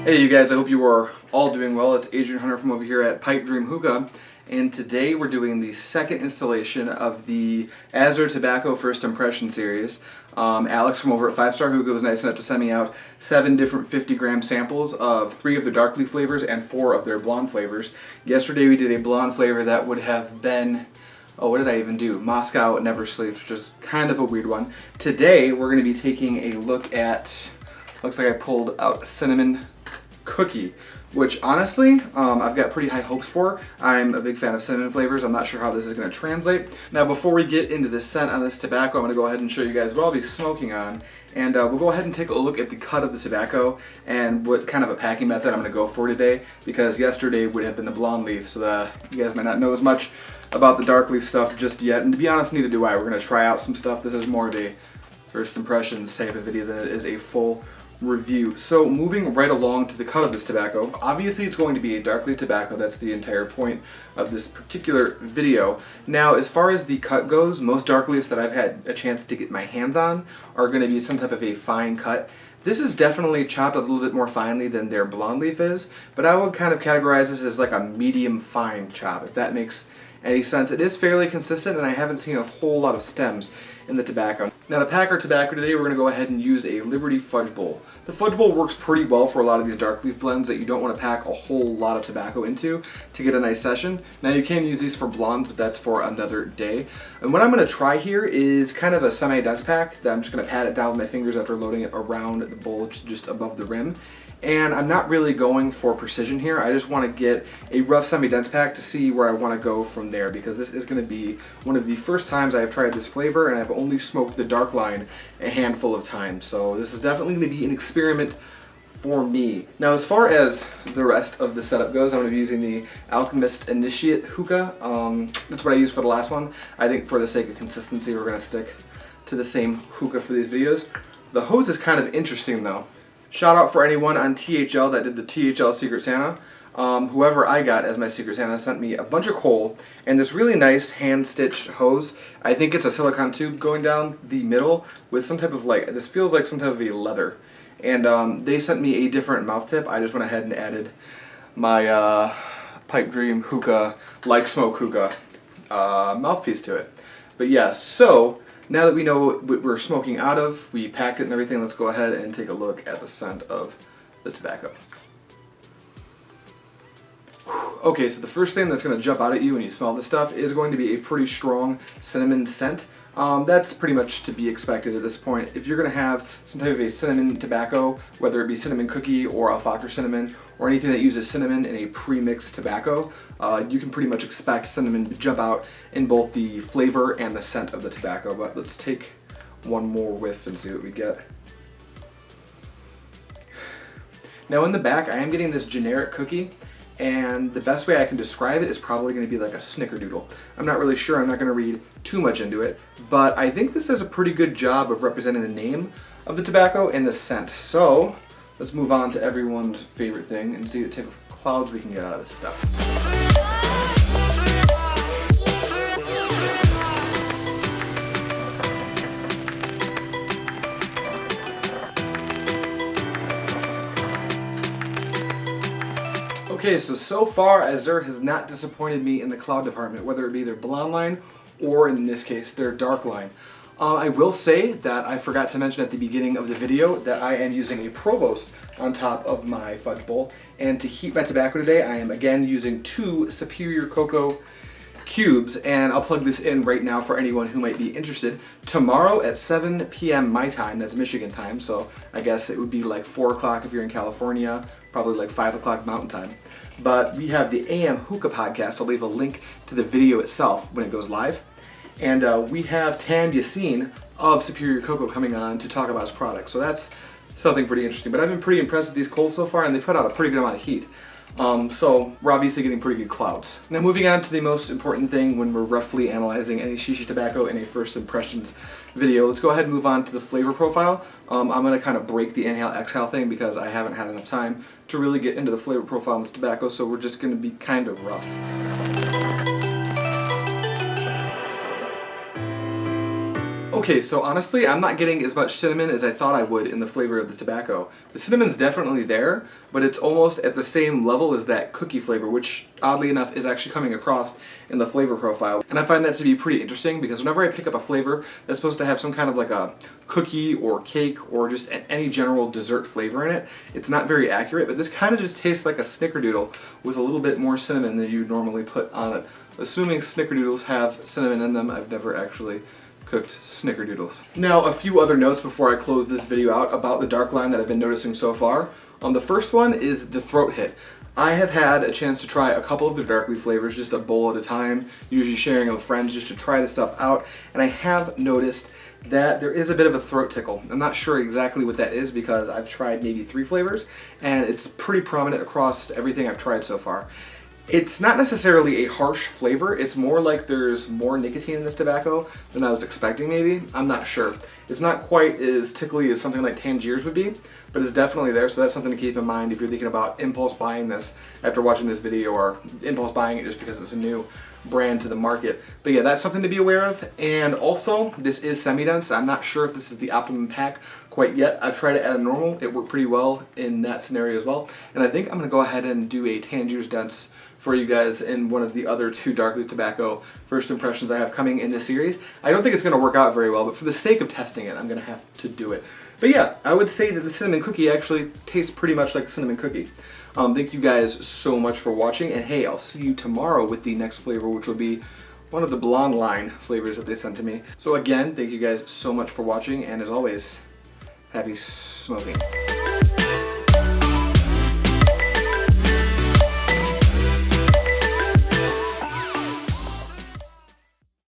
Hey you guys, I hope you are all doing well. It's Adrian Hunter from over here at Pipe Dream Hookah, and today we're doing the second installation of the Azure Tobacco First Impression series. Alex from over at 5 Star Hookah was nice enough to send me out 7 different 50-gram samples of 3 of their dark leaf flavors and 4 of their blonde flavors. Yesterday we did a blonde flavor that would have been, oh, what did I even do? Moscow Never Sleeps, which is kind of a weird one. Today we're going to be taking a look at, looks like I pulled out cinnamon cookie, which honestly I've got pretty high hopes for. I'm a big fan of cinnamon flavors. I'm not sure how this is going to translate. Now before we get into the scent on this tobacco, I'm going to go ahead and show you guys what I'll be smoking on, and we'll go ahead and take a look at the cut of the tobacco and what kind of a packing method I'm going to go for today, because yesterday would have been the blonde leaf, so you guys might not know as much about the dark leaf stuff just yet, and to be honest, neither do I. We're going to try out some stuff. This is more of a first impressions type of video than it is a full review. So moving right along to the cut of this tobacco, obviously it's going to be a dark leaf tobacco. That's the entire point of this particular video. Now as far as the cut goes, most dark leaves that I've had a chance to get my hands on are going to be some type of a fine cut. This is definitely chopped a little bit more finely than their blonde leaf is, but I would kind of categorize this as like a medium fine chop, if that makes any sense. It is fairly consistent, and I haven't seen a whole lot of stems in the tobacco. Now to pack our tobacco today, we're going to go ahead and use a Liberty fudge bowl. The fudge bowl works pretty well for a lot of these dark leaf blends that you don't want to pack a whole lot of tobacco into to get a nice session. Now you can use these for blondes, but that's for another day. And what I'm going to try here is kind of a semi-dense pack that I'm just going to pat it down with my fingers after loading it around the bowl just above the rim. And I'm not really going for precision here. I just want to get a rough semi-dense pack to see where I want to go from there, because this is going to be one of the first times I've tried this flavor, and I've only smoked the dark line a handful of times. So this is definitely going to be an experiment for me. Now as far as the rest of the setup goes, I'm going to be using the Alchemist Initiate Hookah. That's what I used for the last one. I think for the sake of consistency, we're going to stick to the same hookah for these videos. The hose is kind of interesting though. Shout out for anyone on THL that did the THL Secret Santa. Whoever I got as my Secret Santa sent me a bunch of coal and this really nice hand-stitched hose. I think it's a silicone tube going down the middle with some type of, like, this feels like some type of a leather. And they sent me a different mouth tip. I just went ahead and added my Pipe Dream Hookah, like smoke hookah mouthpiece to it. But yeah, so now that we know what we're smoking out of, we packed it and everything, let's go ahead and take a look at the scent of the tobacco. Okay, so the first thing that's going to jump out at you when you smell this stuff is going to be a pretty strong cinnamon scent. That's pretty much to be expected at this point. If you're going to have some type of a cinnamon tobacco, whether it be cinnamon cookie or alfalfa cinnamon, or anything that uses cinnamon in a pre-mixed tobacco, you can pretty much expect cinnamon to jump out in both the flavor and the scent of the tobacco. But let's take one more whiff and see what we get. Now in the back, I am getting this generic cookie, and the best way I can describe it is probably going to be like a snickerdoodle. I'm not really sure, I'm not going to read too much into it, but I think this does a pretty good job of representing the name of the tobacco and the scent. So let's move on to everyone's favorite thing and see what type of clouds we can get out of this stuff. Okay, so far Azure has not disappointed me in the cloud department, whether it be their blonde line or in this case their dark line. I will say that I forgot to mention at the beginning of the video that I am using a Provost on top of my fudge bowl, and to heat my tobacco today I am again using 2 Superior Cocoa cubes, and I'll plug this in right now for anyone who might be interested. Tomorrow at 7 p.m. my time, that's Michigan time, so I guess it would be like 4 o'clock if you're in California, probably like 5 o'clock mountain time. But we have the AM Hookah podcast. I'll leave a link to the video itself when it goes live. And we have Tam Yassin of Superior Cocoa coming on to talk about his product. So that's something pretty interesting. But I've been pretty impressed with these coals so far, and they put out a pretty good amount of heat. So we're obviously getting pretty good clouds. Now moving on to the most important thing when we're roughly analyzing any shishi tobacco in a first impressions video, let's go ahead and move on to the flavor profile. I'm going to kind of break the inhale-exhale thing because I haven't had enough time to really get into the flavor profile of this tobacco, so we're just going to be kind of rough. Okay, so honestly, I'm not getting as much cinnamon as I thought I would in the flavor of the tobacco. The cinnamon's definitely there, but it's almost at the same level as that cookie flavor, which oddly enough is actually coming across in the flavor profile. And I find that to be pretty interesting because whenever I pick up a flavor that's supposed to have some kind of like a cookie or cake or just any general dessert flavor in it, it's not very accurate, but this kind of just tastes like a snickerdoodle with a little bit more cinnamon than you normally put on it. Assuming snickerdoodles have cinnamon in them, I've never actually cooked snickerdoodles. Now, a few other notes before I close this video out about the dark line that I've been noticing so far. The first one is the throat hit. I have had a chance to try a couple of the dark leaf flavors, just a bowl at a time, usually sharing with friends just to try the stuff out, and I have noticed that there is a bit of a throat tickle. I'm not sure exactly what that is because I've tried maybe 3 flavors, and it's pretty prominent across everything I've tried so far. It's not necessarily a harsh flavor, it's more like there's more nicotine in this tobacco than I was expecting maybe. I'm not sure. It's not quite as tickly as something like Tangiers would be, but it's definitely there, so that's something to keep in mind if you're thinking about impulse buying this after watching this video, or impulse buying it just because it's a new brand to the market. But yeah, that's something to be aware of. And also, this is semi-dense. I'm not sure if this is the optimum pack quite yet. I've tried it at a normal. It worked pretty well in that scenario as well. And I think I'm going to go ahead and do a Tangiers dense for you guys in one of the other 2 dark leaf tobacco first impressions I have coming in this series. I don't think it's going to work out very well, but for the sake of testing it, I'm going to have to do it. But yeah, I would say that the cinnamon cookie actually tastes pretty much like cinnamon cookie. Thank you guys so much for watching, and hey, I'll see you tomorrow with the next flavor, which will be one of the blonde line flavors that they sent to me. So again, thank you guys so much for watching, and as always, happy smoking.